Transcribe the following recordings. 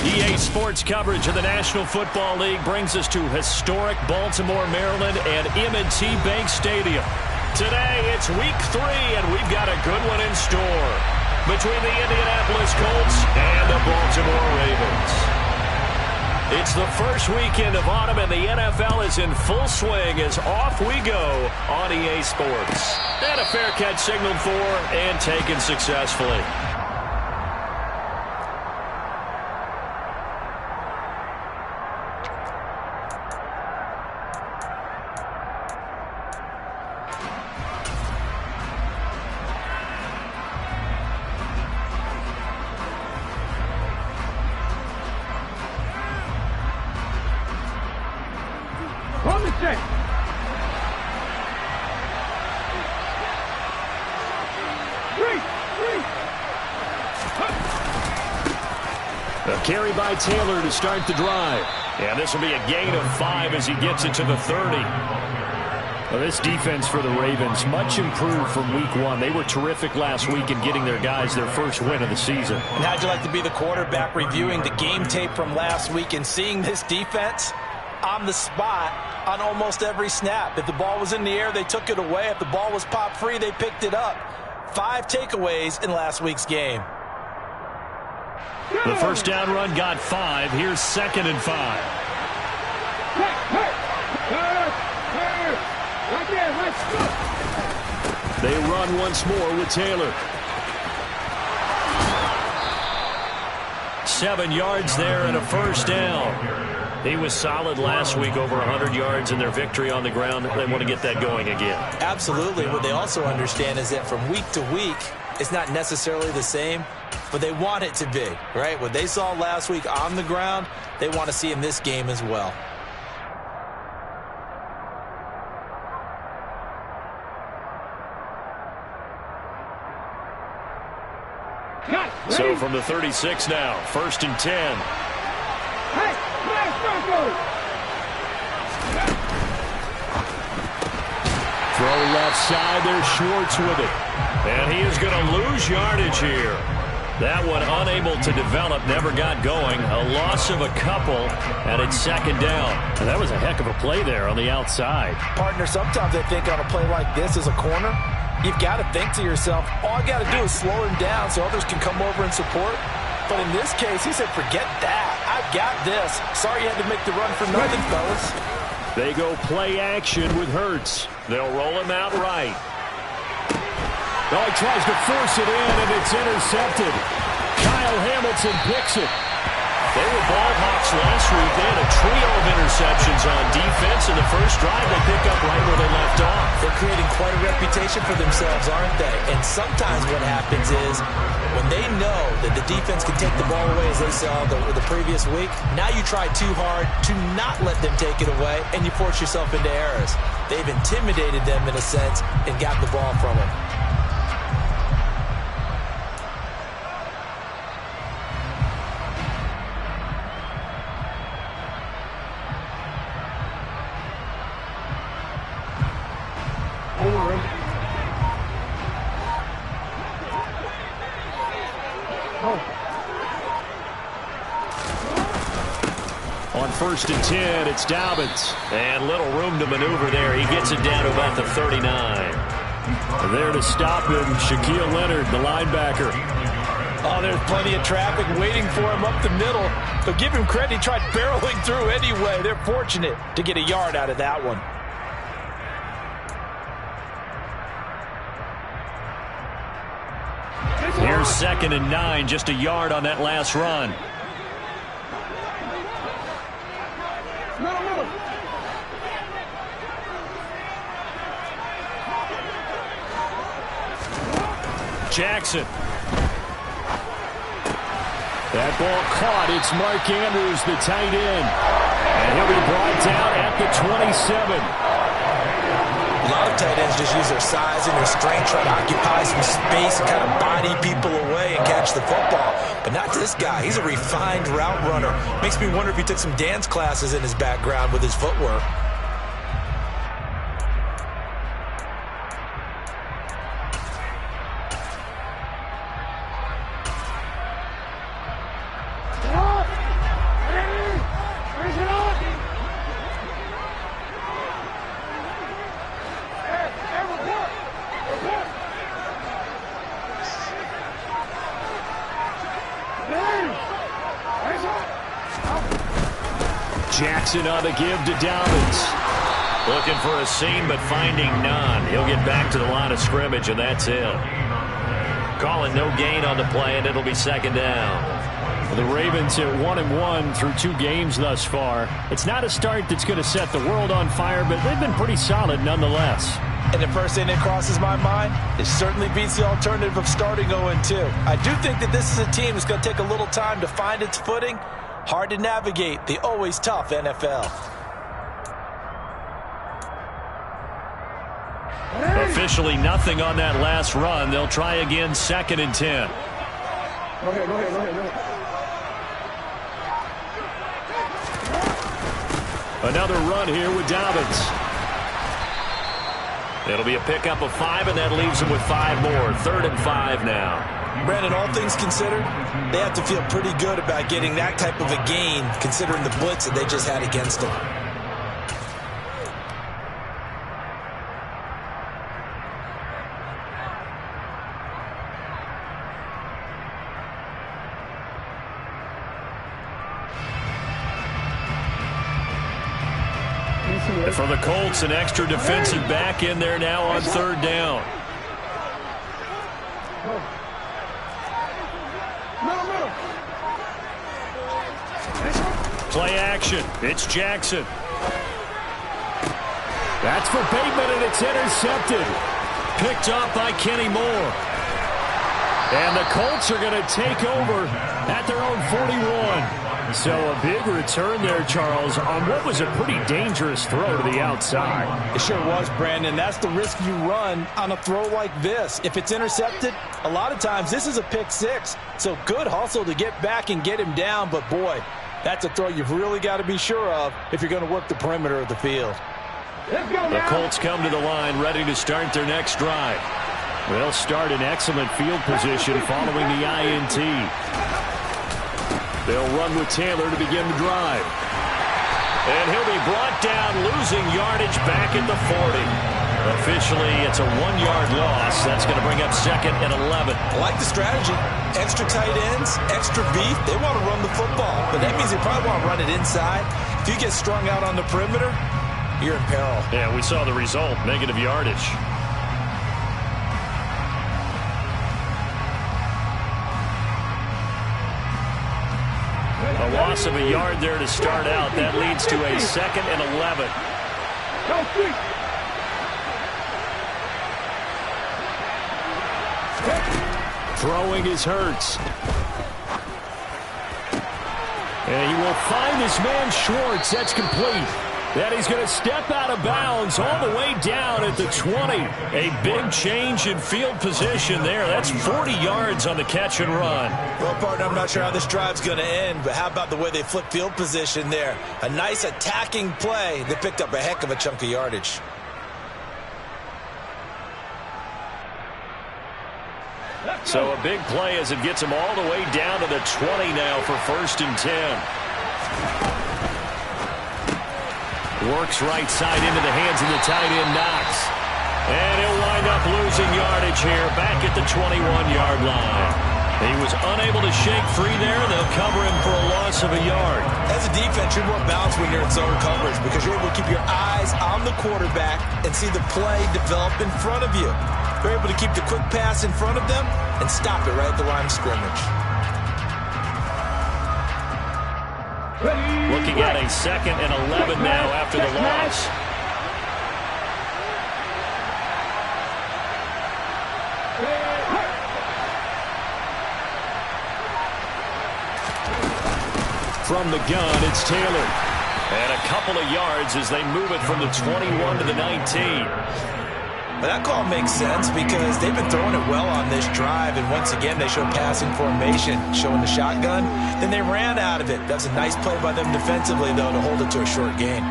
EA Sports coverage of the National Football League brings us to historic Baltimore, Maryland and M&T Bank Stadium. Today, it's Week 3, and we've got a good one in store between the Indianapolis Colts and the Baltimore Ravens. It's the first weekend of autumn, and the NFL is in full swing as off we go on EA Sports. And a fair catch signaled for and taken successfully. A carry by Taylor to start the drive. And this will be a gain of 5 as he gets it to the 30. Well, this defense for the Ravens, much improved from Week 1. They were terrific last week in getting their guys their first win of the season. And how'd you like to be the quarterback reviewing the game tape from last week and seeing this defense on the spot on almost every snap? If the ball was in the air, they took it away. If the ball was popped free, they picked it up. 5 takeaways in last week's game. The first down run got 5. Here's 2nd and 5. They run once more with Taylor. 7 yards there and a first down. He was solid last week, over 100 yards in their victory on the ground. They want to get that going again. Absolutely. What they also understand is that from week to week, it's not necessarily the same, but they want it to be, right? What they saw last week on the ground, they want to see in this game as well. So from the 36 now, 1st and 10. Throw left side, there's Schwartz with it. And he is going to lose yardage here. That one unable to develop, never got going. A loss of a couple, and it's 2nd down. And that was a heck of a play there on the outside. Partner, sometimes I think on a play like this as a corner, you've got to think to yourself, all I got to do is slow him down so others can come over and support. But in this case, he said, forget that. I've got this. Sorry you had to make the run for nothing, fellas. They go play action with Hurts. They'll roll him out right. Oh, he tries to force it in, and it's intercepted. Kyle Hamilton picks it. They were ball hawks last week. They had a trio of interceptions on defense. In the first drive, they pick up right where they left off. They're creating quite a reputation for themselves, aren't they? And sometimes what happens is when they know that the defense can take the ball away, as they saw the previous week, now you try too hard to not let them take it away, and you force yourself into errors. They've intimidated them in a sense and got the ball from them. On 1st and 10, it's Dobbins. And little room to maneuver there. He gets it down to about the 39. There to stop him, Shaquille Leonard, the linebacker. Oh, there's plenty of traffic waiting for him up the middle. But give him credit, he tried barreling through anyway. They're fortunate to get a yard out of that one. Here's 2nd and 9, just a yard on that last run. Jackson. That ball caught. It's Mark Andrews, the tight end. And he'll be brought down at the 27. A lot of tight ends just use their size and their strength, try to occupy some space and kind of body people away and catch the football. But not this guy. He's a refined route runner. Makes me wonder if he took some dance classes in his background with his footwork. Jackson on the give to Dobbins. Looking for a seam, but finding none. He'll get back to the line of scrimmage, and that's it. Calling no gain on the play, and it'll be second down. The Ravens at 1-1 through 2 games thus far. It's not a start that's going to set the world on fire, but they've been pretty solid nonetheless. And the first thing that crosses my mind, it certainly beats the alternative of starting 0-2. I do think that this is a team that's going to take a little time to find its footing. Hard to navigate the always tough NFL. Officially nothing on that last run. They'll try again, 2nd and 10. Go ahead. Another run here with Dobbins. It'll be a pickup of 5, and that leaves them with 5 more. 3rd and 5 now. Brandon, all things considered, they have to feel pretty good about getting that type of a gain, considering the blitz that they just had against them. And for the Colts, an extra defensive back in there now on 3rd down. Play action. It's Jackson. That's for Bateman, and it's intercepted. Picked up by Kenny Moore. And the Colts are going to take over at their own 41. So a big return there, Charles, on what was a pretty dangerous throw to the outside. It sure was, Brandon. That's the risk you run on a throw like this. If it's intercepted, a lot of times this is a pick 6. So good hustle to get back and get him down. But, boy, that's a throw you've really got to be sure of if you're going to work the perimeter of the field. The Colts come to the line ready to start their next drive. They'll start in excellent field position following the INT. They'll run with Taylor to begin the drive. And he'll be brought down, losing yardage back at the 40. Officially, it's a 1-yard loss. That's going to bring up 2nd and 11. I like the strategy. Extra tight ends, extra beef. They want to run the football, but that means they probably want to run it inside. If you get strung out on the perimeter, you're in peril. Yeah, we saw the result, negative yardage. A loss of a yard there to start out. That leads to a 2nd and 11. Throwing is Hurts. And he will find his man Schwartz. That's complete. That he's going to step out of bounds all the way down at the 20. A big change in field position there. That's 40 yards on the catch and run. Well, partner, I'm not sure how this drive's going to end, but how about the way they flip field position there? A nice attacking play. They picked up a heck of a chunk of yardage. So a big play as it gets him all the way down to the 20 now for 1st and 10. Works right side into the hands of the tight end, Knox. And he'll wind up losing yardage here back at the 21-yard line. He was unable to shake free there. They'll cover him for a loss of a yard. As a defense, you're more balanced when you're in zone coverage because you're able to keep your eyes on the quarterback and see the play develop in front of you. You're able to keep the quick pass in front of them and stop it right at the line of scrimmage. Looking at a 2nd and 11 now after the loss. From the gun, it's Taylor. And a couple of yards as they move it from the 21 to the 19. But that call makes sense because they've been throwing it well on this drive, and once again they show passing formation, showing the shotgun. Then they ran out of it. That's a nice play by them defensively, though, to hold it to a short gain.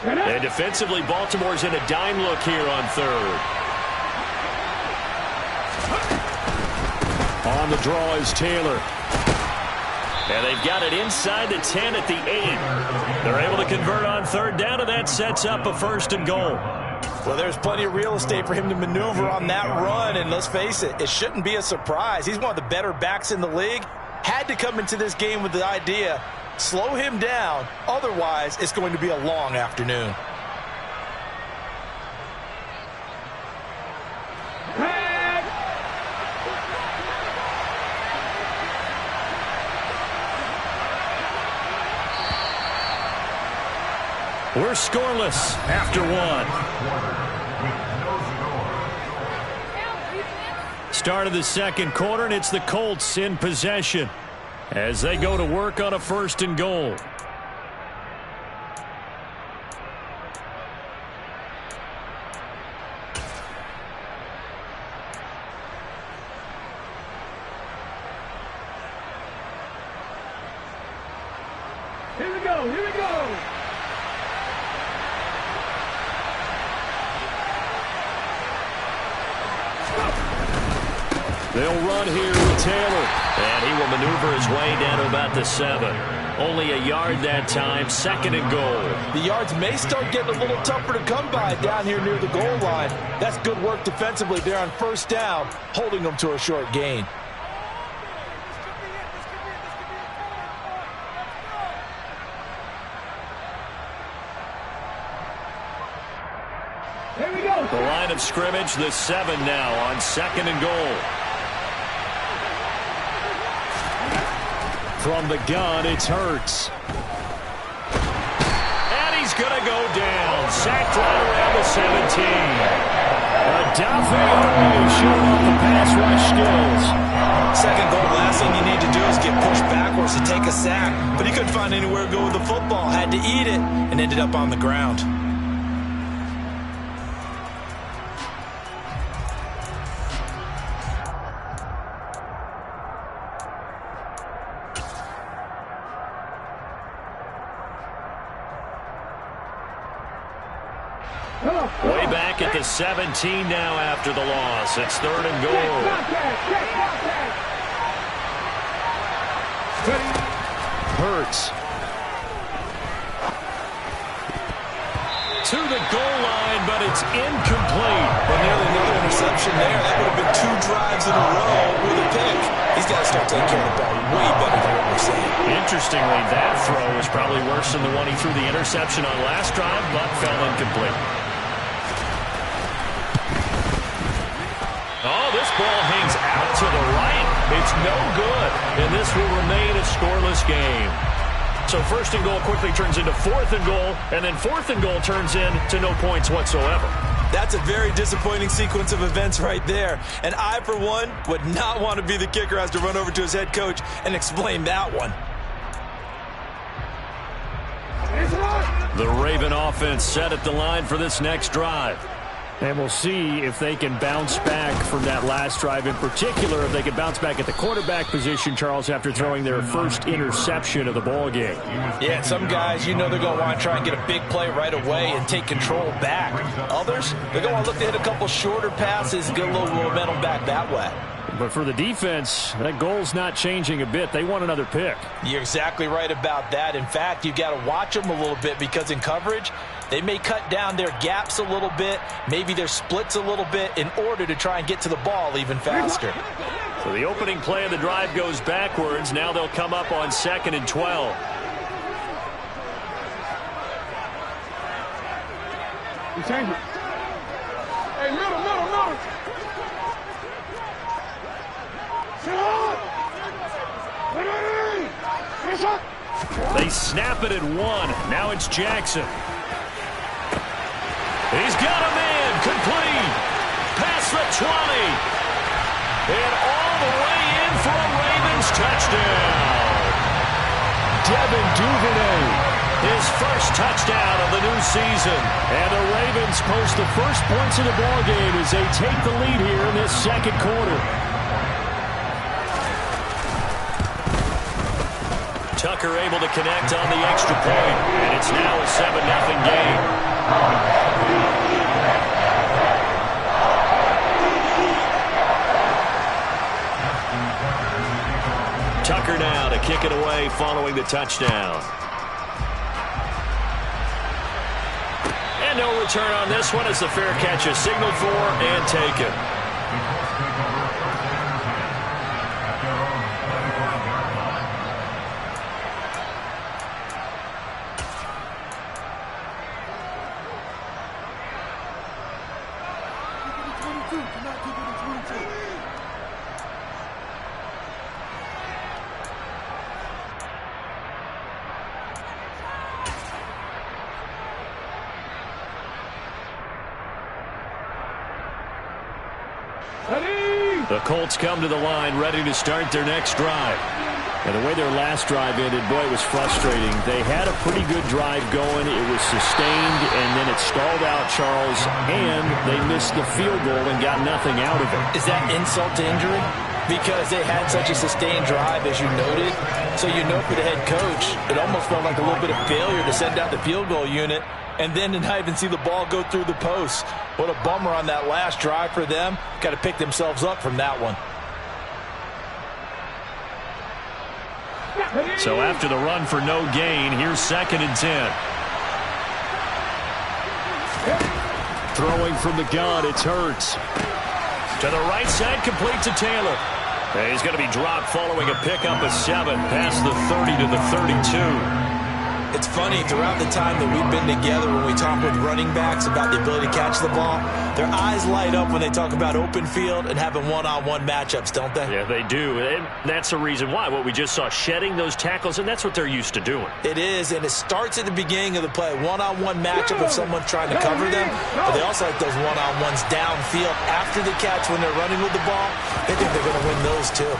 And defensively, Baltimore's in a dime look here on 3rd. On the draw is Taylor. And they've got it inside the 10 at the 8. They're able to convert on third down, and that sets up a 1st and goal. Well, there's plenty of real estate for him to maneuver on that run, and let's face it, it shouldn't be a surprise. He's one of the better backs in the league. Had to come into this game with the idea, slow him down, otherwise it's going to be a long afternoon. We're scoreless after 1. Start of the second quarter, and it's the Colts in possession as they go to work on a 1st and goal. Here we go, here we go. They'll run here with Taylor, and he will maneuver his way down to about the 7. Only a yard that time, 2nd and goal. The yards may start getting a little tougher to come by down here near the goal line. That's good work defensively there on 1st down, holding them to a short gain. Here we go. The line of scrimmage, the 7 now on 2nd and goal. From the gun, it's Hurts. And he's going to go down. Sacked right around the 17. Adafioye showing off the pass rush skills. 2nd goal, last thing you need to do is get pushed backwards to take a sack. But he couldn't find anywhere to go with the football. Had to eat it and ended up on the ground. Way back at the 17 now after the loss. It's 3rd and goal. Hurts. To the goal line, but it's incomplete. Well, nearly another interception there. That would have been 2 drives in a row with a pick. He's got to start taking care of the ball way better than what we're seeing. Interestingly, that throw was probably worse than the one he threw the interception on last drive, but fell incomplete. Oh, this ball hangs out to the right. It's no good, and this will remain a scoreless game. So 1st and goal quickly turns into 4th and goal, and then 4th and goal turns into no points whatsoever. That's a very disappointing sequence of events right there. And I, for one, would not want to be the kicker who has to run over to his head coach and explain that one. The Raven offense set at the line for this next drive. And we'll see if they can bounce back from that last drive. In particular, if they can bounce back at the quarterback position, Charles, after throwing their first interception of the ball game. Yeah, and some guys, you know they're going to want to try and get a big play right away and take control back. Others, they're going to look to hit a couple shorter passes and get a little momentum back that way. But for the defense, that goal's not changing a bit. They want another pick. You're exactly right about that. In fact, you've got to watch them a little bit because in coverage, they may cut down their gaps a little bit, maybe their splits a little bit in order to try and get to the ball even faster. So the opening play of the drive goes backwards. Now they'll come up on 2nd and 12. You change it. Hey, middle. They snap it at 1. Now it's Jackson. He's got a man. Complete. Past the 20. And all the way in for a Ravens touchdown. Devin Duvernay. His first touchdown of the new season. And the Ravens post the first points of the ballgame as they take the lead here in this second quarter. Tucker able to connect on the extra point, and it's now a 7-0 game. Tucker now to kick it away following the touchdown. And no return on this one as the fair catch is signaled for and taken. The Colts come to the line ready to start their next drive. And the way their last drive ended, boy, it was frustrating. They had a pretty good drive going. It was sustained, and then it stalled out, Charles, and they missed the field goal and got nothing out of it. Is that insult to injury? Because they had such a sustained drive, as you noted. So you know for the head coach, it almost felt like a little bit of failure to send out the field goal unit and then to not even see the ball go through the post. What a bummer on that last drive for them. Got to pick themselves up from that one. So after the run for no gain, here's 2nd and 10. Throwing from the gun, it's Hurts. To the right side, complete to Taylor. And he's going to be dropped following a pickup of 7 past the 30 to the 32. It's funny, throughout the time that we've been together, when we talk with running backs about the ability to catch the ball, their eyes light up when they talk about open field and having one-on-one matchups, don't they? Yeah, they do. And that's the reason why. What we just saw, shedding those tackles, and that's what they're used to doing. It is, and it starts at the beginning of the play. One-on-one matchup if someone's trying to cover them, but they also like those one-on-ones downfield after the catch when they're running with the ball. They think they're going to win those too.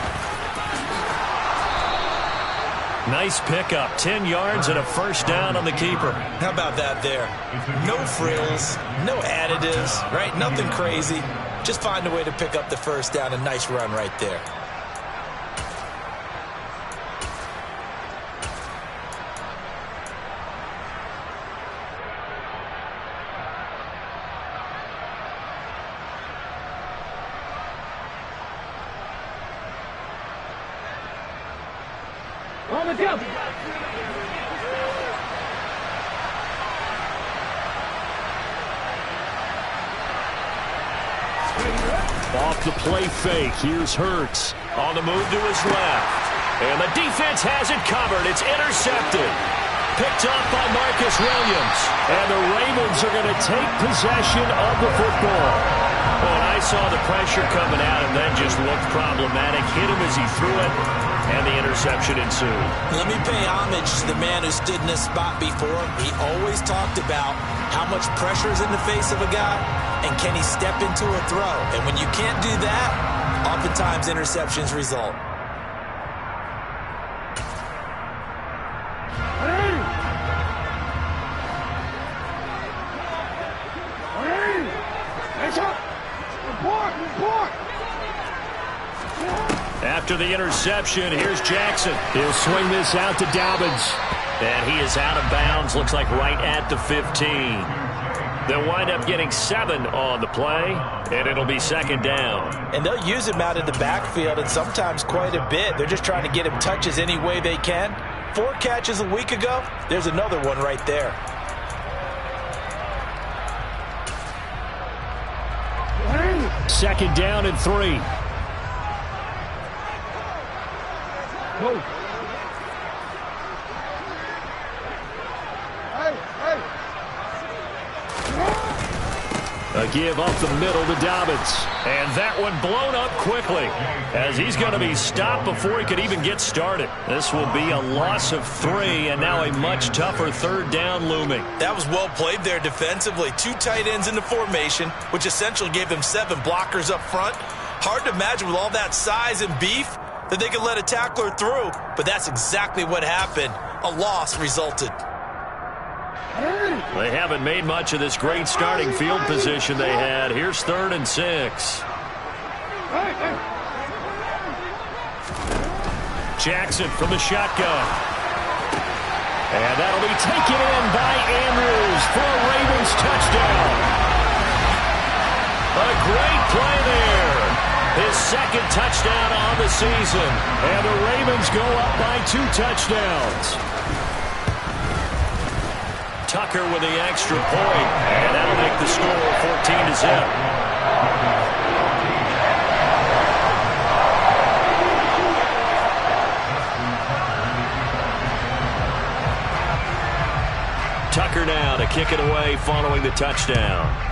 Nice pickup, 10 yards and a first down on the keeper. How about that there? No frills, no additives, right? Nothing crazy. Just find a way to pick up the first down. A nice run right there. Off the play fake, here's Hurts. On the move to his left. And the defense has it covered. It's intercepted. Picked up by Marcus Williams. And the Ravens are going to take possession of the football. Well, and I saw the pressure coming out and then just looked problematic. Hit him as he threw it, and the interception ensued. Let me pay homage to the man who stood in this spot before. He always talked about how much pressure is in the face of a guy, and can he step into a throw. And when you can't do that, oftentimes interceptions result. After the interception, here's Jackson. He'll swing this out to Dobbins. And he is out of bounds, looks like right at the 15. They'll wind up getting 7 on the play, and it'll be 2nd down. And they'll use him out in the backfield, and sometimes quite a bit. They're just trying to get him touches any way they can. 4 catches a week ago. There's another one right there. Second down and 3. Whoa. A give up the middle to Dobbins. And that one blown up quickly as he's going to be stopped before he could even get started. This will be a loss of 3 and now a much tougher 3rd down looming. That was well played there defensively. 2 tight ends in the formation, which essentially gave them 7 blockers up front. Hard to imagine with all that size and beef that they could let a tackler through, but that's exactly what happened. A loss resulted. They haven't made much of this great starting field position they had. Here's 3rd and 6. Jackson from the shotgun. And that'll be taken in by Andrews for a Ravens touchdown. A great play there. His 2nd touchdown on the season. And the Ravens go up by 2 touchdowns. Tucker with the extra point. And that'll make the score 14-0. Tucker now to kick it away following the touchdown.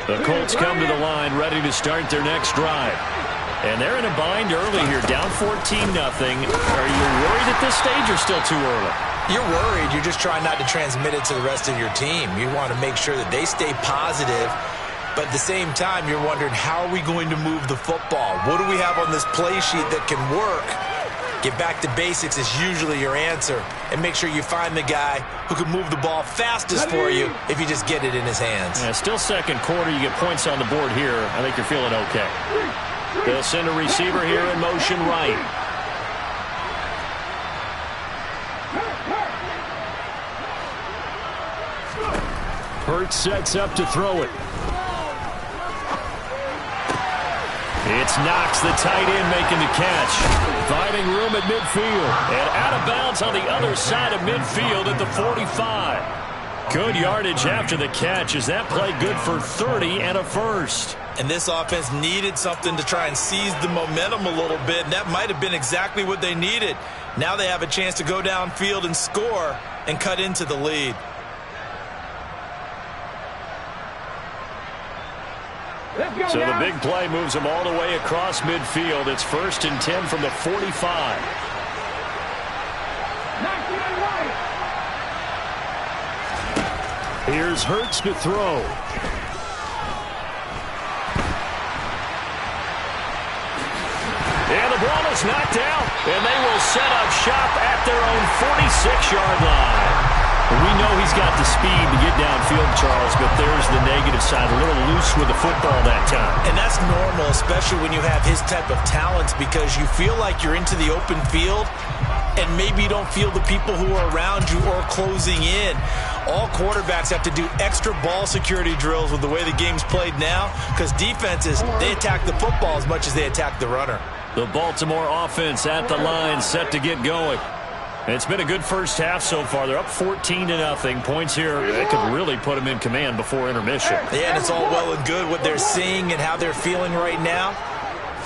The Colts come to the line ready to start their next drive. And they're in a bind early here, down 14-0. Are you worried at this stage or still too early? You're worried. You're just trying not to transmit it to the rest of your team. You want to make sure that they stay positive. But at the same time, you're wondering, how are we going to move the football? What do we have on this play sheet that can work? Get back to basics is usually your answer. And make sure you find the guy who can move the ball fastest for you if you just get it in his hands. Yeah, still second quarter. You get points on the board here. I think you're feeling okay. They'll send a receiver here in motion right. Hurts sets up to throw it. It's Knox, the tight end, making the catch. Finding room at midfield. And out of bounds on the other side of midfield at the 45. Good yardage after the catch as that play good for 30 and a first. And this offense needed something to try and seize the momentum a little bit, and that might have been exactly what they needed. Now they have a chance to go downfield and score and cut into the lead. So the big play moves them all the way across midfield. It's 1st and 10 from the 45. Here's Hurts to throw. And the ball is knocked out, and they will set up shop at their own 46-yard line. We know he's got the speed to get downfield, Charles, but there's the negative side. A little loose with the football that time. And that's normal, especially when you have his type of talents, because you feel like you're into the open field and maybe you don't feel the people who are around you or closing in. All quarterbacks have to do extra ball security drills with the way the game's played now, because defenses, they attack the football as much as they attack the runner. The Baltimore offense at the line, set to get going. It's been a good first half so far. They're up 14-0. Points here, they could really put them in command before intermission. Yeah, and it's all well and good what they're seeing and how they're feeling right now.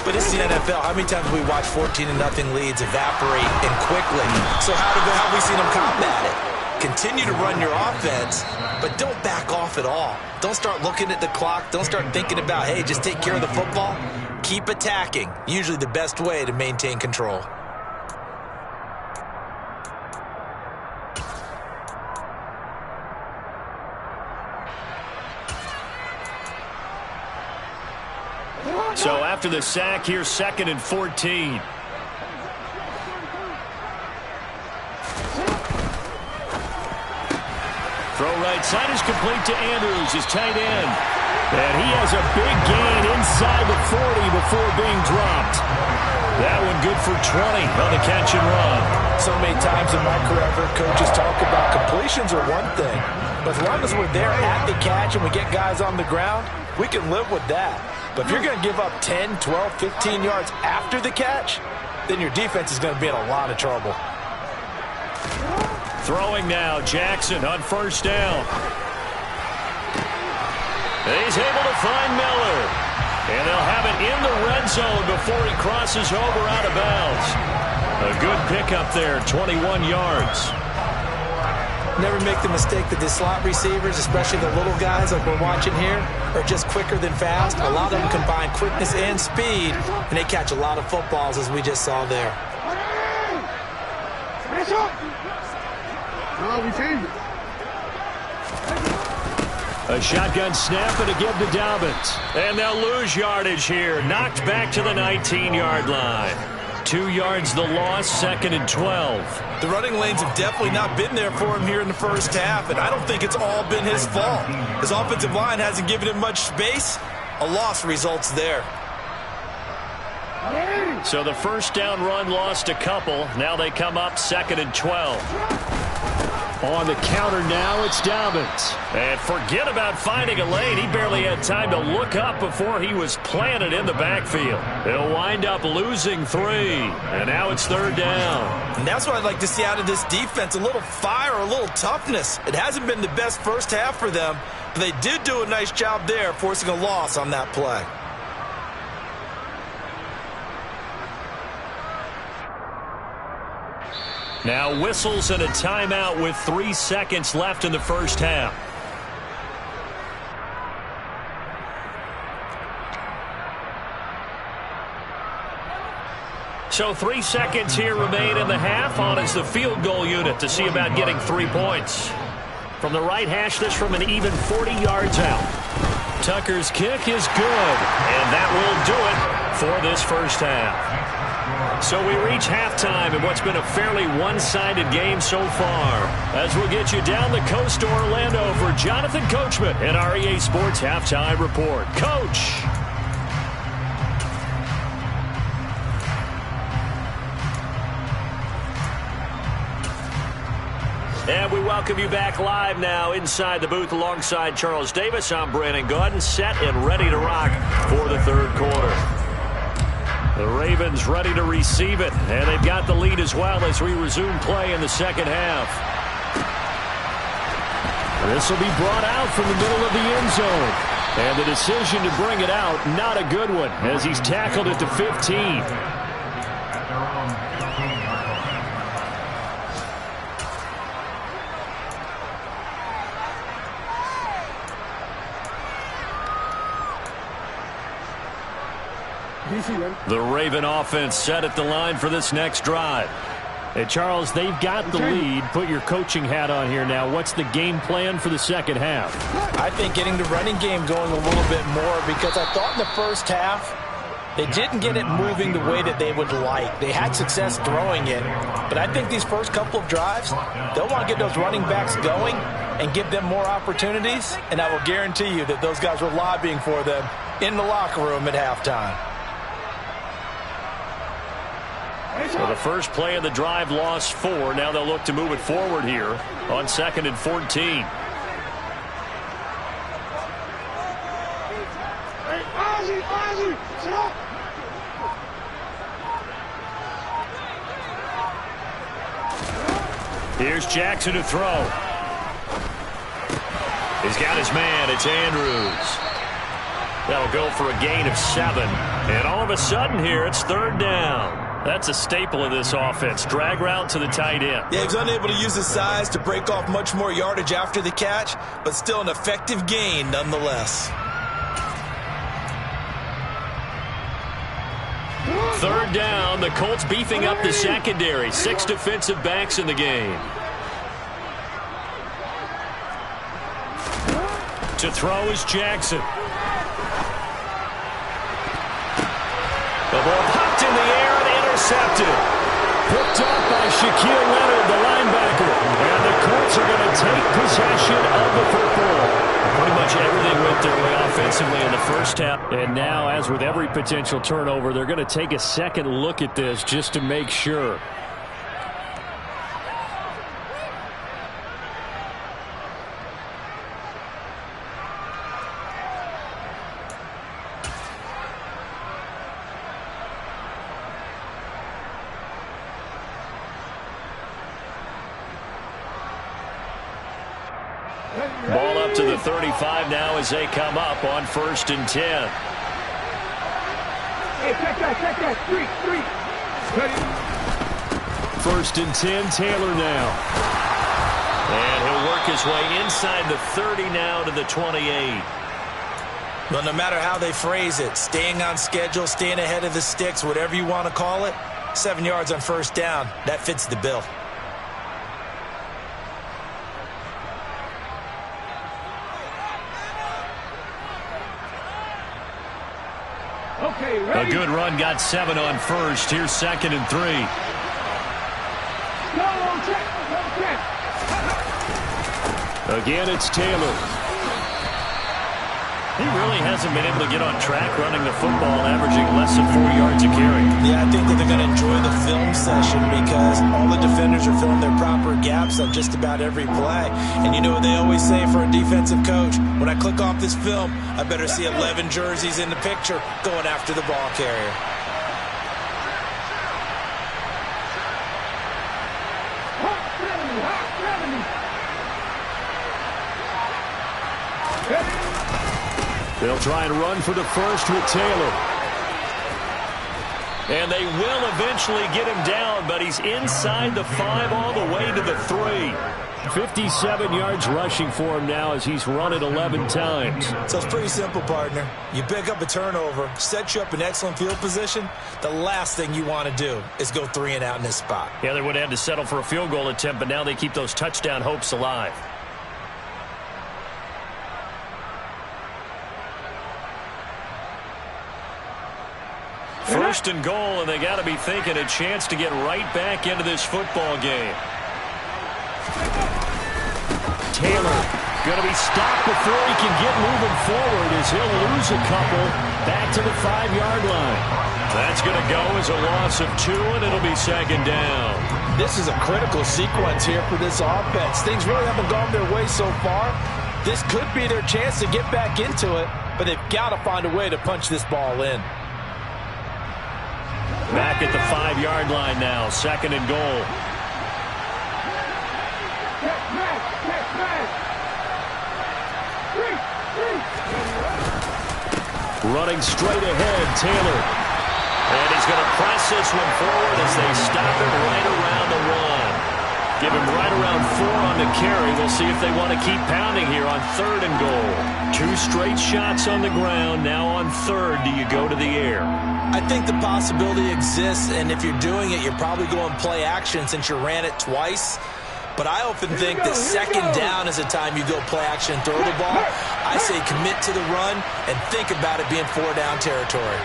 But it's the NFL. How many times have we watched 14-0 leads evaporate and quickly? So how have we seen them combat it? Continue to run your offense, but don't back off at all. Don't start looking at the clock. Don't start thinking about, hey, just take care of the football. Keep attacking. Usually the best way to maintain control. So after the sack, here's 2nd and 14. Throw right side is complete to Andrews, his tight end. And he has a big gain inside the 40 before being dropped. That one good for 20 on the catch and run. So many times in my career, I've heard coaches talk about completions are one thing. But as long as we're there at the catch and we get guys on the ground, we can live with that. But if you're going to give up 10, 12, 15 yards after the catch, then your defense is going to be in a lot of trouble. Throwing now, Jackson on 1st down. He's able to find Miller. And they'll have it in the red zone before he crosses over out of bounds. A good pickup there, 21 yards. Never make the mistake that the slot receivers, especially the little guys like we're watching here, are just quicker than fast. A lot of them combine quickness and speed, and they catch a lot of footballs, as we just saw there. A shotgun snap and a give to Dobbins. And they'll lose yardage here. Knocked back to the 19-yard line. 2 yards the loss, 2nd and 12. The running lanes have definitely not been there for him here in the first half, and I don't think it's all been his fault. His offensive line hasn't given him much space. A loss results there. So the first down run lost a couple. Now they come up 2nd and 12. On the counter now, it's Dobbins. And forget about finding a lane. He barely had time to look up before he was planted in the backfield. He'll wind up losing 3. And now it's 3rd down. And that's what I'd like to see out of this defense. A little fire, a little toughness. It hasn't been the best first half for them, but they did do a nice job there, forcing a loss on that play. Now whistles and a timeout with 3 seconds left in the first half. So 3 seconds here remain in the half. On is the field goal unit to see about getting 3 points. From the right hash, this from an even 40 yards out. Tucker's kick is good, and that will do it for this first half. So we reach halftime in what's been a fairly one-sided game so far. As we'll get you down the coast to Orlando for Jonathan Coachman and our EA Sports Halftime Report. Coach! And we welcome you back live now inside the booth alongside Charles Davis. I'm Brandon Gaudin, set and ready to rock for the third quarter. The Ravens ready to receive it, and they've got the lead as well as we resume play in the second half. This will be brought out from the middle of the end zone. And the decision to bring it out, not a good one, as he's tackled at the 15. The Raven offense set at the line for this next drive. Hey, Charles, they've got the lead. Put your coaching hat on here now. What's the game plan for the second half? I think getting the running game going a little bit more, because I thought in the first half they didn't get it moving the way that they would like. They had success throwing it, but I think these first couple of drives, they'll want to get those running backs going and give them more opportunities, and I will guarantee you that those guys were lobbying for them in the locker room at halftime. So the first play of the drive lost 4. Now they'll look to move it forward here on 2nd and 14. Here's Jackson to throw. He's got his man. It's Andrews. That'll go for a gain of 7. And all of a sudden here, it's 3rd down. That's a staple of this offense. Drag route to the tight end. Yeah, he was unable to use his size to break off much more yardage after the catch, but still an effective gain nonetheless. 3rd down. The Colts beefing up the secondary. 6 defensive backs in the game. To throw is Jackson. The ball popped in the air and intercepted. Picked up by Shaquille Leonard, the linebacker. And the Colts are going to take possession of the football. Pretty much everything went their way offensively in the first half. And now, as with every potential turnover, they're going to take a second look at this just to make sure. Ball up to the 35 now as they come up on 1st and 10. Hey, check that. 3. 1st and 10, Taylor now. And he'll work his way inside the 30 now to the 28. Well, no matter how they phrase it, staying on schedule, staying ahead of the sticks, whatever you want to call it, 7 yards on 1st down, that fits the bill. Okay, A good run, got 7 on first. Here's 2nd and 3. Again, it's Taylor. He really hasn't been able to get on track running the football, averaging less than 4 yards a carry. Yeah, I think that they're going to enjoy the film session because all the defenders are filling their proper gaps on just about every play. And you know what they always say for a defensive coach? When I click off this film, I better see 11 jerseys in the picture going after the ball carrier. They'll try and run for the first with Taylor. And they will eventually get him down, but he's inside the 5 all the way to the 3. 57 yards rushing for him now as he's run it 11 times. So it's pretty simple, partner. You pick up a turnover, set you up in excellent field position. The last thing you want to do is go 3 and out in this spot. Yeah, they would have had to settle for a field goal attempt, but now they keep those touchdown hopes alive. First and goal, and they got to be thinking a chance to get right back into this football game. Taylor going to be stopped before he can get moving forward as he'll lose a couple back to the 5-yard line. That's going to go as a loss of 2, and it'll be 2nd down. This is a critical sequence here for this offense. Things really haven't gone their way so far. This could be their chance to get back into it, but they've got to find a way to punch this ball in. Back at the 5-yard line now, 2nd and goal. Running straight ahead, Taylor. And he's going to press this one forward as they stop him right around the 1. Give him right around 4 on the carry. We'll see if they want to keep pounding here on 3rd and goal. 2 straight shots on the ground. Now on 3rd, do you go to the air? I think the possibility exists, and if you're doing it, you're probably going play action since you ran it twice. But I often think that 2nd down is the time you go play action and throw the ball. I say commit to the run and think about it being 4-down territory.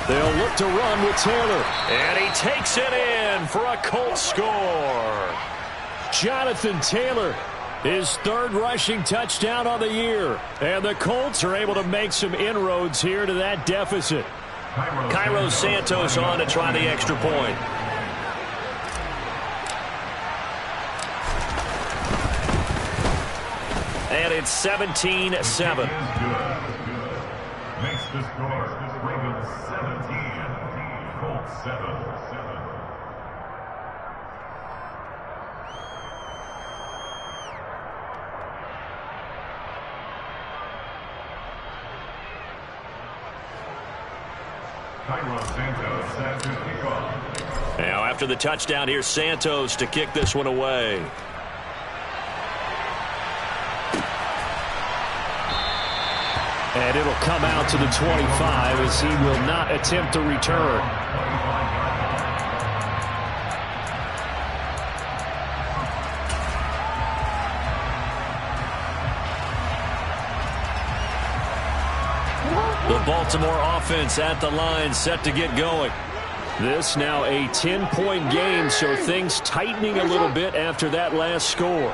They'll look to run with Taylor. And he takes it in for a Colts score. Jonathan Taylor, his 3rd rushing touchdown on the year. And the Colts are able to make some inroads here to that deficit. Cairo Santos on to try the extra point. And it's 17-7. Makes the score Ravens 17, Colts 7. Now after the touchdown, here's Santos to kick this one away. And it'll come out to the 25 as he will not attempt to return. The Baltimore offense at the line, set to get going. This now a 10-point game, so things tightening a little bit after that last score.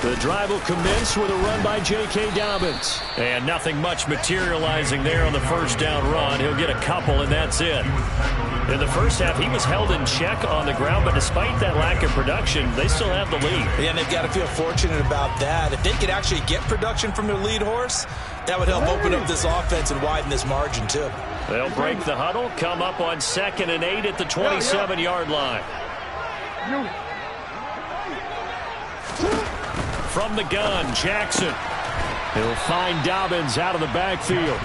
The drive will commence with a run by J.K. Dobbins. And nothing much materializing there on the 1st down run. He'll get a couple, and that's it. In the first half, he was held in check on the ground, but despite that lack of production, they still have the lead. Yeah, and they've got to feel fortunate about that. If they could actually get production from their lead horse, that would help open up this offense and widen this margin, too. They'll break the huddle, come up on 2nd and 8 at the 27-yard line. From the gun, Jackson. He'll find Dobbins out of the backfield.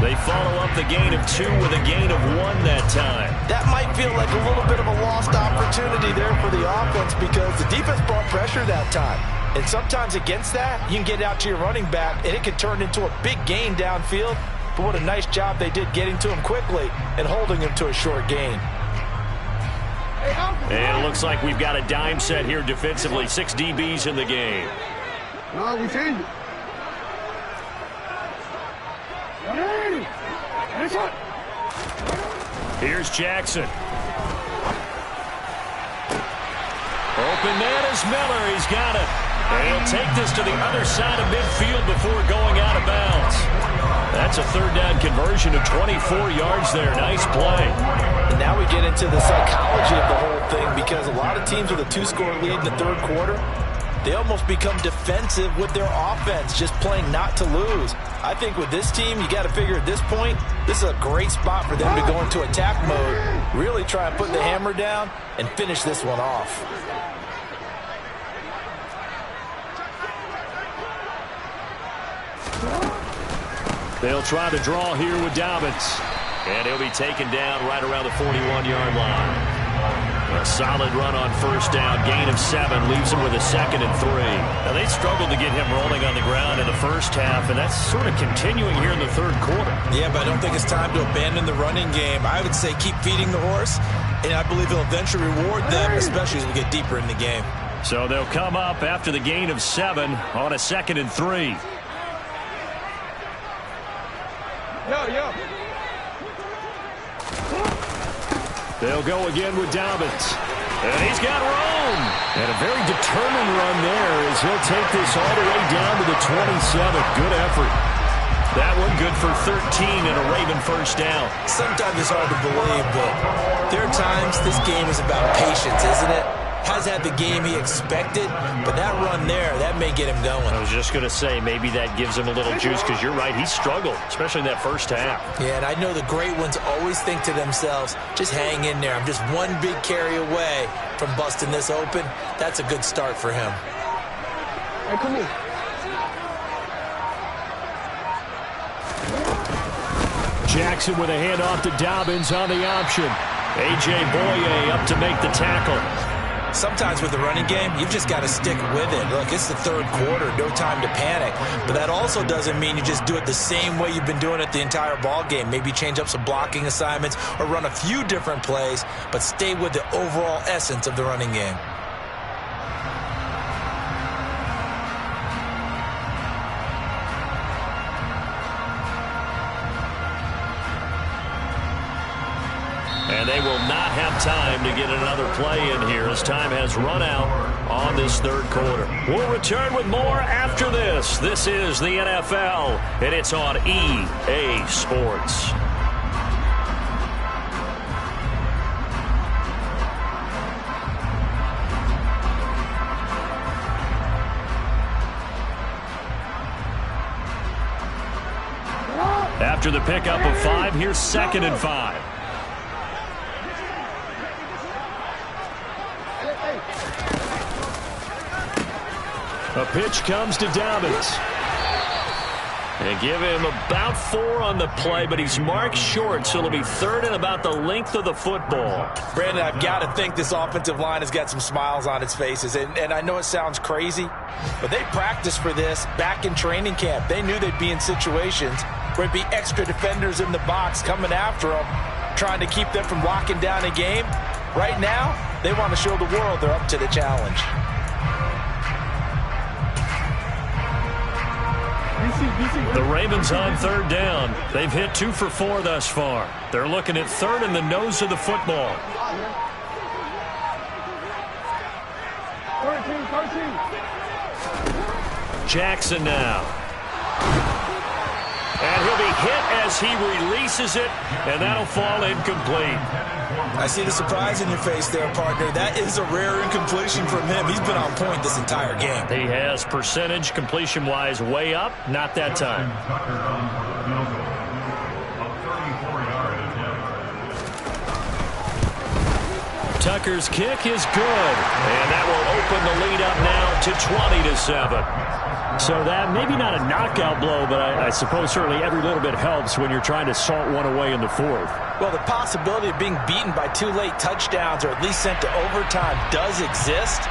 They follow up the gain of 2 with a gain of 1 that time. That might feel like a little bit of a lost opportunity there for the offense because the defense brought pressure that time. And sometimes against that, you can get out to your running back, and it can turn into a big gain downfield. But what a nice job they did getting to him quickly and holding him to a short gain. And it looks like we've got a dime set here defensively. 6 DBs in the game. No, we changed it. Here's Jackson. Open man is Miller. He's got it. And he'll take this to the other side of midfield before going out of bounds. That's a third down conversion of 24 yards there. Nice play. And now we get into the psychology of the whole thing, because a lot of teams with a 2-score lead in the third quarter, they almost become defensive with their offense, just playing not to lose. I think with this team, you got to figure at this point, this is a great spot for them to go into attack mode, really try and put the hammer down and finish this one off. They'll try to draw here with Dobbins. And he'll be taken down right around the 41-yard line. A solid run on first down. Gain of 7 leaves him with a 2nd and 3. Now, they struggled to get him rolling on the ground in the first half, and that's sort of continuing here in the third quarter. Yeah, but I don't think it's time to abandon the running game. I would say keep feeding the horse, and I believe he'll eventually reward them, especially as we get deeper in the game. So they'll come up after the gain of 7 on a 2nd and 3. Yo. They'll go again with Dobbins. And he's got room. And a very determined run there as he'll take this all the way down to the 27. Good effort. That one good for 13 and a Raven first down. Sometimes it's hard to believe, but there are times this game is about patience, isn't it? Has had the game he expected, but that run there, that may get him going. I was just going to say, maybe that gives him a little juice, because you're right, he struggled, especially in that first half. Yeah, and I know the great ones always think to themselves, just hang in there. I'm just one big carry away from busting this open. That's a good start for him. Hey, come on. Jackson with a handoff to Dobbins on the option. A.J. Boye up to make the tackle. Sometimes with the running game, you've just got to stick with it. Look, it's the third quarter, no time to panic. But that also doesn't mean you just do it the same way you've been doing it the entire ball game. Maybe change up some blocking assignments or run a few different plays, but stay with the overall essence of the running game. And they will not have time to get another play in here as time has run out on this third quarter. We'll return with more after this. This is the NFL, and it's on EA Sports. After the pickup of 5, here's 2nd and 5. A pitch comes to Dobbins. And give him about 4 on the play, but he's marked short, so it'll be 3rd and about the length of the football. Brandon, I've got to think this offensive line has got some smiles on its faces. And I know it sounds crazy, but they practiced for this back in training camp. They knew they'd be in situations where it'd be extra defenders in the box coming after them, trying to keep them from locking down a game. Right now, they want to show the world they're up to the challenge. The Ravens on 3rd down. They've hit 2 for 4 thus far. They're looking at 3rd and the nose of the football. 13. Jackson now. And he'll be hit as he releases it, and that'll fall incomplete. I see the surprise in your face there, partner. That is a rare incompletion from him. He's been on point this entire game. He has percentage completion-wise way up. Not that time. Tucker's kick is good, and that will open the lead up now to 20-7. So that maybe not a knockout blow, but I suppose certainly every little bit helps when you're trying to salt one away in the 4th. Well, the possibility of being beaten by 2 late touchdowns or at least sent to overtime does exist,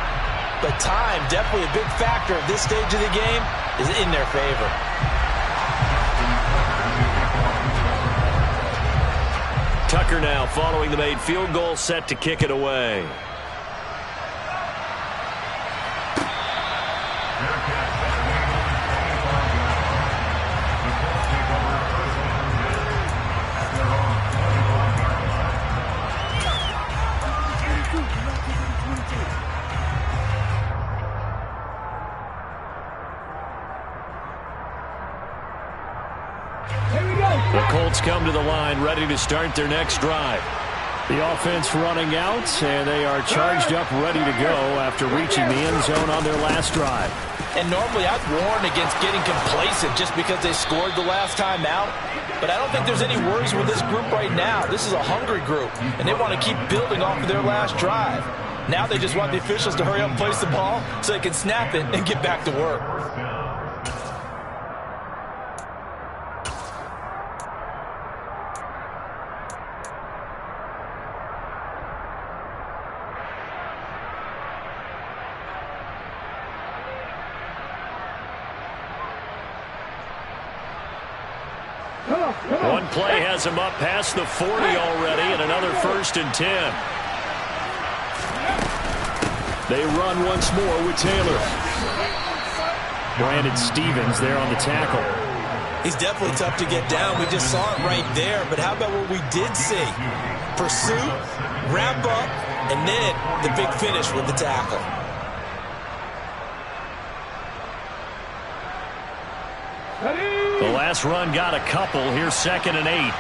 but time, definitely a big factor at this stage of the game, is in their favor. Tucker now following the made field goal, set to kick it away. The Colts come to the line, ready to start their next drive. The offense running out, and they are charged up, ready to go after reaching the end zone on their last drive. And normally I'd warn against getting complacent just because they scored the last time out. But I don't think there's any worries with this group right now. This is a hungry group, and they want to keep building off of their last drive. Now they just want the officials to hurry up and place the ball so they can snap it and get back to work. One play has him up past the 40 already, and another 1st and 10. They run once more with Taylor. Brandon Stevens there on the tackle. He's definitely tough to get down. We just saw it right there. But how about what we did see? Pursuit, wrap up, and then the big finish with the tackle. The last run got a couple. Here's 2nd and 8.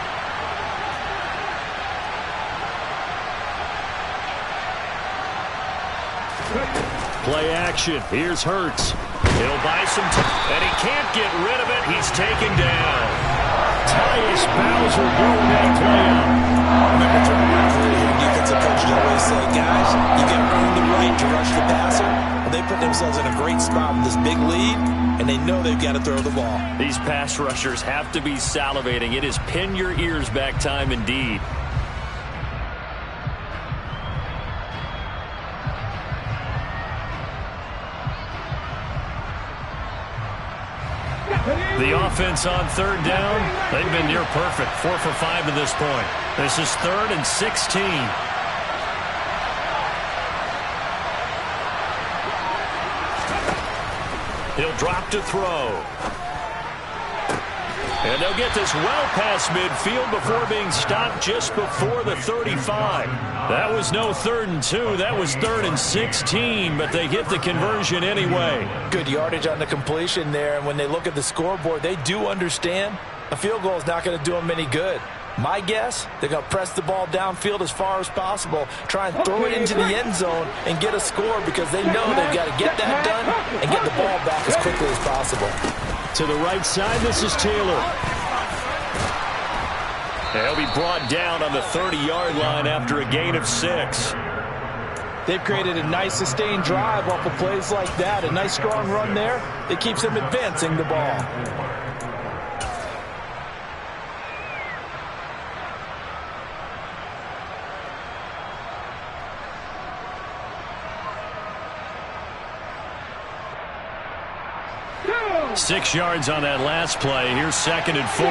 Play action. Here's Hurts. He'll buy some time, and he can't get rid of it. He's taken down. Tyus Bowser blowing that play up. Remember, throughout my career, defensive coaches always say, guys, you got to earn the right to rush the passer. Well, they put themselves in a great spot with this big lead, and they know they've got to throw the ball. These pass rushers have to be salivating. It is pin your ears back time indeed. The offense on 3rd down, they've been near perfect. 4 for 5 to this point. This is 3rd and 16. He'll drop to throw. And they'll get this well past midfield before being stopped just before the 35. That was no 3rd and 2. That was 3rd and 16, but they get the conversion anyway. Good yardage on the completion there, and when they look at the scoreboard, they do understand a field goal is not going to do them any good. My guess, they're going to press the ball downfield as far as possible, try and throw it into the end zone and get a score because they know they've got to get that done and get the ball back as quickly as possible. To the right side, this is Taylor. He'll be brought down on the 30-yard line after a gain of 6. They've created a nice sustained drive off of plays like that. A nice strong run there that keeps them advancing the ball. Go! 6 yards on that last play. Here's 2nd and 4.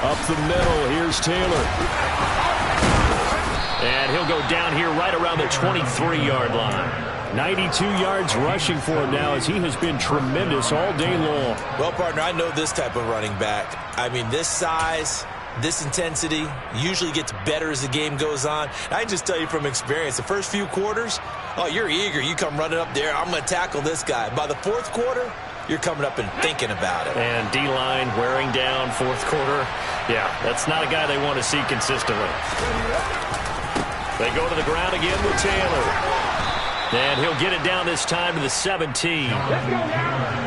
Up the middle, here's Taylor. And he'll go down here right around the 23-yard line. 92 yards rushing for him now as he has been tremendous all day long. Well, partner, I know this type of running back. I mean, this size, this intensity usually gets better as the game goes on. I can just tell you from experience, the first few quarters, oh, you're eager. You come running up there, I'm going to tackle this guy. By the 4th quarter, you're coming up and thinking about it. And D-line wearing down 4th quarter. Yeah, that's not a guy they want to see consistently. They go to the ground again with Taylor. And he'll get it down this time to the 17.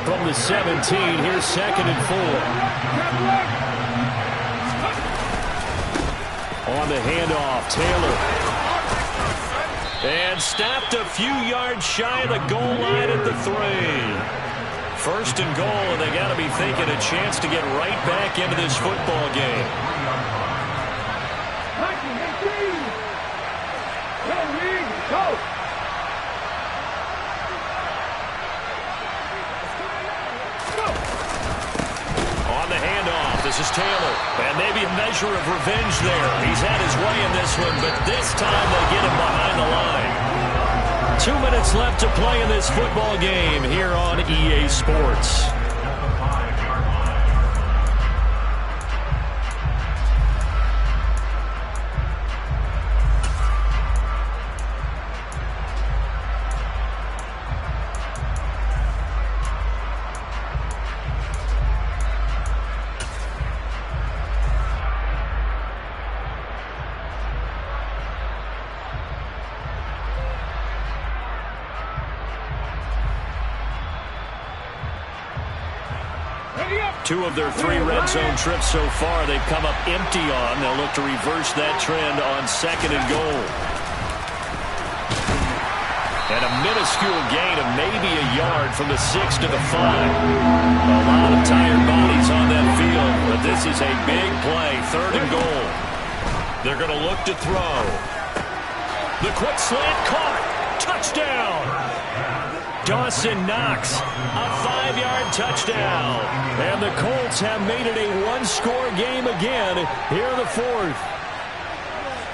From the 17, here's 2nd and 4. On the handoff, Taylor. And stopped a few yards shy of the goal line at the 3. 1st and goal, and they got to be thinking a chance to get right back into this football game. On the handoff. This is Taylor. And maybe a measure of revenge there. He's had his way in this one, but this time they get him behind the line. 2 minutes left to play in this football game here on EA Sports. Two of their 3 red zone trips so far they've come up empty on. They'll look to reverse that trend on 2nd and goal. And a minuscule gain of maybe a yard from the 6 to the 5. A lot of tired bodies on that field, but this is a big play. 3rd and goal. They're going to look to throw. The quick slant caught. Touchdown. Dawson Knox, a 5-yard touchdown. And the Colts have made it a 1-score game again here in the 4th.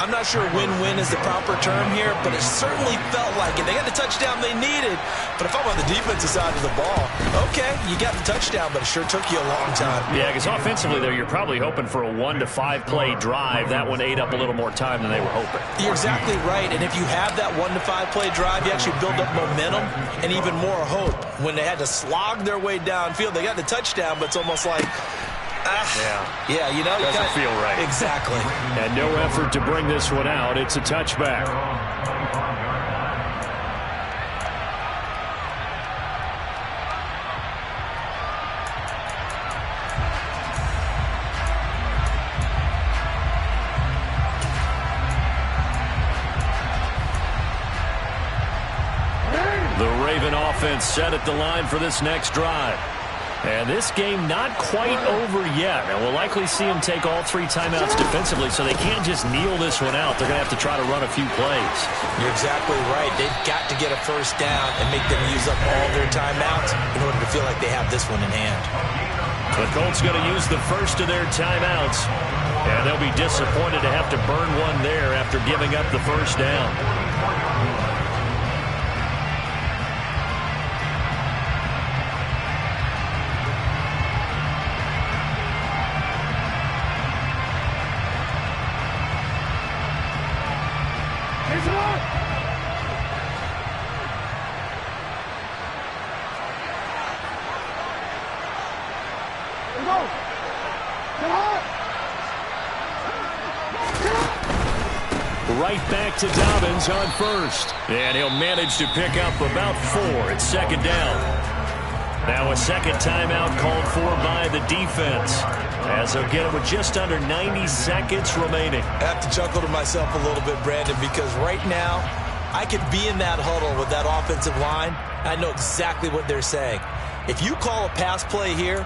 I'm not sure win-win is the proper term here, but it certainly felt like it. They got the touchdown they needed, but if I'm on the defensive side of the ball, okay, you got the touchdown, but it sure took you a long time. Yeah, because offensively there, you're probably hoping for a 1 to 5 play drive. That one ate up a little more time than they were hoping. You're exactly right, and if you have that 1 to 5 play drive, you actually build up momentum and even more hope. When they had to slog their way downfield, they got the touchdown, but it's almost like, yeah, you know, doesn't feel right. Exactly. And no effort to bring this one out. It's a touchback. The Raven offense set at the line for this next drive. And this game not quite over yet. And we'll likely see them take all 3 timeouts defensively, so they can't just kneel this one out. They're going to have to try to run a few plays. You're exactly right. They've got to get a first down and make them use up all their timeouts in order to feel like they have this one in hand. The Colts going to use the first of their timeouts. And they'll be disappointed to have to burn one there after giving up the first down. Right back to Dobbins on first. And he'll manage to pick up about 4 at 2nd down. Now a second timeout called for by the defense, as they'll get it with just under 90 seconds remaining. I have to chuckle to myself a little bit, Brandon, because right now I could be in that huddle with that offensive line. I know exactly what they're saying. If you call a pass play here,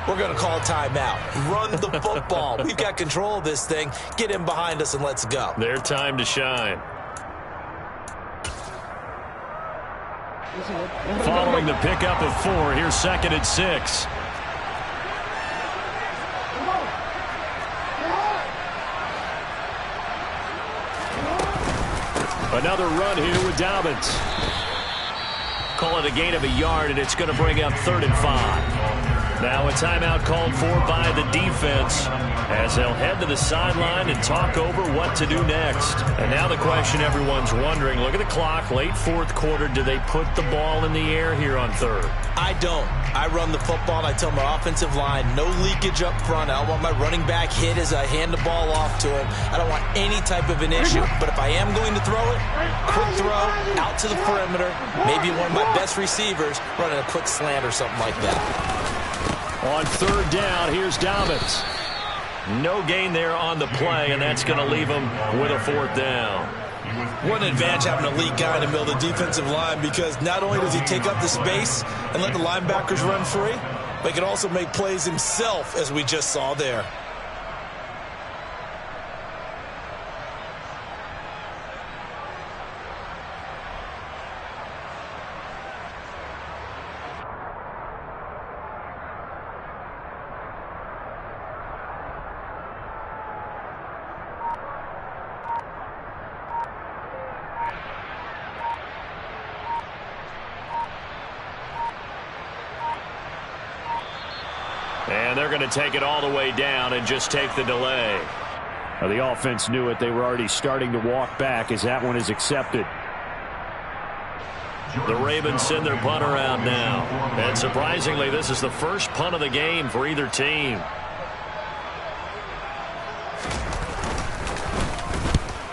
we're going to call a timeout. Run the football. We've got control of this thing. Get in behind us and let's go. Their time to shine. Following the pickup of 4, here's 2nd and 6. Another run here with Dobbins. Call it a gain of a yard, and it's going to bring up 3rd and 5. Now a timeout called for by the defense, as they'll head to the sideline and talk over what to do next. And now the question everyone's wondering, look at the clock, late 4th quarter, do they put the ball in the air here on 3rd? I don't. I run the football, and I tell my offensive line, no leakage up front. I don't want my running back hit as I hand the ball off to him. I don't want any type of an issue. But if I am going to throw it, quick throw, out to the perimeter, maybe one of my best receivers running a quick slant or something like that. On 3rd down, here's Dobbins. No gain there on the play, and that's going to leave him with a 4th down. What an advantage having an elite guy in the middle of the defensive line, because not only does he take up the space and let the linebackers run free, but he can also make plays himself, as we just saw there. And they're going to take it all the way down and just take the delay. Well, the offense knew it. They were already starting to walk back as that one is accepted. The Ravens send their punt around now. And surprisingly, this is the first punt of the game for either team.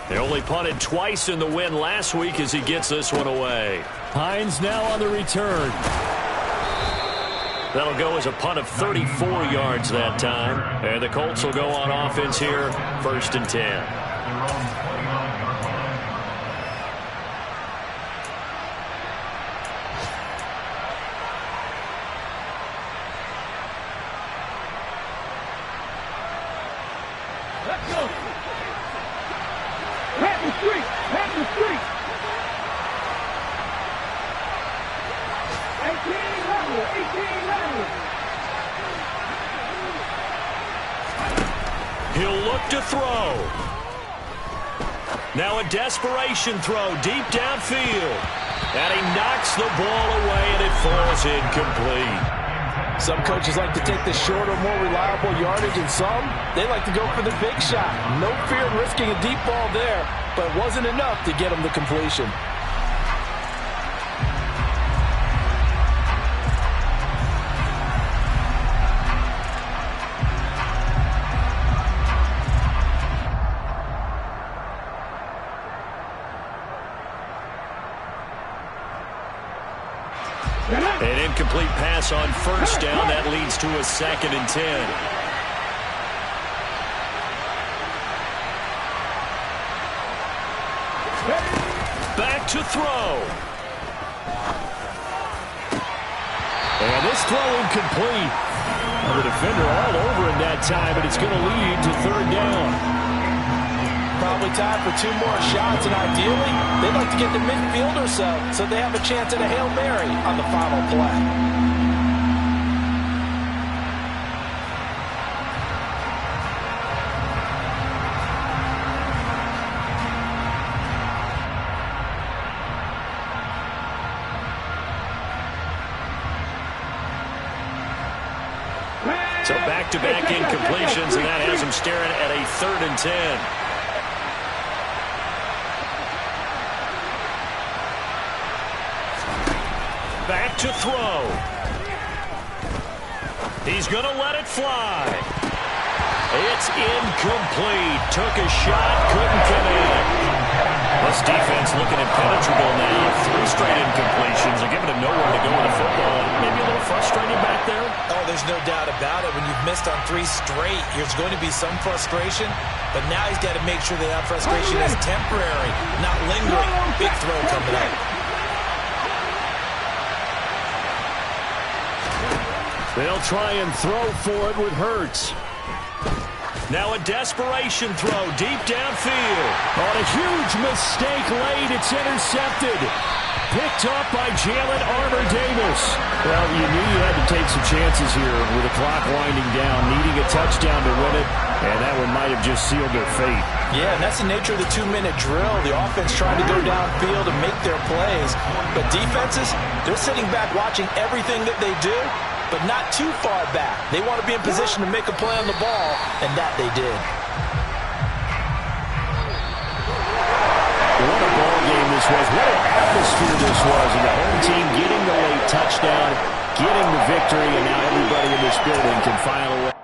They only punted twice in the win last week as he gets this one away. Hines now on the return. That'll go as a punt of 34 yards that time. And the Colts will go on offense here, 1st and 10. Let's go. Pat the street. Pat the street. 18 level. 18 level. He'll look to throw. Now a desperation throw deep downfield. And he knocks the ball away and it falls incomplete. Some coaches like to take the shorter, more reliable yardage, and some, they like to go for the big shot. No fear of risking a deep ball there, but it wasn't enough to get him the completion. An incomplete pass on 1st down. That leads to a 2nd and 10. Back to throw. And this throw incomplete. Well, the defender all over him that time, but it's going to lead to 3rd down. Probably time for 2 more shots, and ideally, they'd like to get to midfield or so they have a chance at a Hail Mary on the final play. So back-to-back incompletions, and that has him staring at a 3rd and 10. Back to throw. He's going to let it fly. It's incomplete. Took a shot, couldn't connect. This defense looking impenetrable now. 3 straight incompletions. They're giving him nowhere to go with the football. Maybe a little frustrating back there. Oh, there's no doubt about it. When you've missed on 3 straight, there's going to be some frustration. But now he's got to make sure that frustration is temporary, not lingering. Big throw coming up. They'll try and throw for it with Hurts. Now a desperation throw deep downfield. On a huge mistake late, it's intercepted. Picked up by Jalen Armour-Davis. Well, you knew you had to take some chances here with the clock winding down, needing a touchdown to win it, and that one might have just sealed their fate. Yeah, and that's the nature of the 2-minute drill. The offense trying to go downfield and make their plays. But defenses, they're sitting back watching everything that they do, but not too far back. They want to be in position to make a play on the ball, and that they did. What a ball game this was. What an atmosphere this was. And the home team getting the late touchdown, getting the victory, and now everybody in this building can file away.